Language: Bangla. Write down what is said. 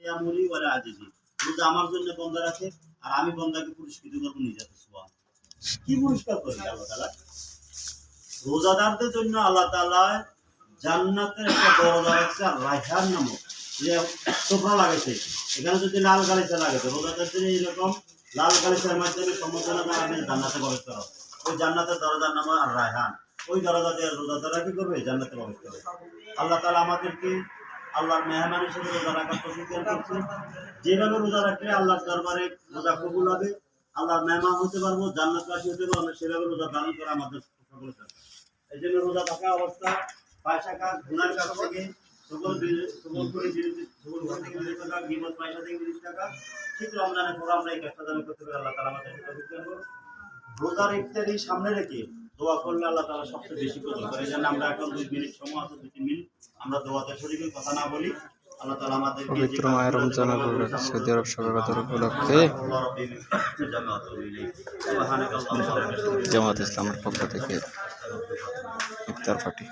কিয়ামুলি ওয়ালা আজিজি। রোজা আমার জন্য বন্ধ রাখে আর আমি বন্দাকে পুরস্কৃত করব নিজে। সুবহান। কি পুরস্কার করবে আল্লাহ তাআলা? রোজাদারদের জন্য আল্লাহ তাআলা জান্নাতের একটা দরজা আছে রায়হান নামক, যে সোফা লাগাইছে। এখানে যদি লাল গালিচা লাগে তো রোজাদারদের এইরকম লাল গালিচার মাধ্যমে সম্বোধনা জানাবে জান্নাতে প্রবেশ করা। ওই জান্নাতের দরজার নাম আর রায়হান। ওই দরজা দিয়ে রোজাদাররা কি করবে? জান্নাতে প্রবেশ করবে। আল্লাহ তাআলা আমাদেরকে আল্লাহর মেহমান হিসেবে রোজা রাখার তৌফিক দান করছে। যেভাবে রোজা রাখলে আল্লাহর দরবারে রোজা কবুল হবে, আল্লাহর মেহমান হতে পারবো, জান্নাতবাসী হতে পারবো, সেভাবে রোজা পালন করা আমাদের সকলের কাছে। এই জন্য রোজা থাকা অবস্থা পয়সা কাজ গুনার কাছ থেকে ঠিক রমজানের পর আমরা এই কাজটা যেন করতে পারি। আল্লাহ তাআলা আমাদের তৌফিক দান করুন। রোজার ইফতারি সামনে রেখে দোয়া করলে আল্লাহ তাআলা সবচেয়ে বেশি কবুল করে। এই জন্য আমরা এখন 2 মিনিট সময় আছে, 2-3 মিনিট আমরা দোয়াতে শরীক কথা না বলি। আল্লাহ তাআলা আমাদেরকে পবিত্র মাহে রমজান সৌদি আরব সভাগত উপলক্ষে জামাত ইসলামের পক্ষ থেকে ইফতার পার্টি।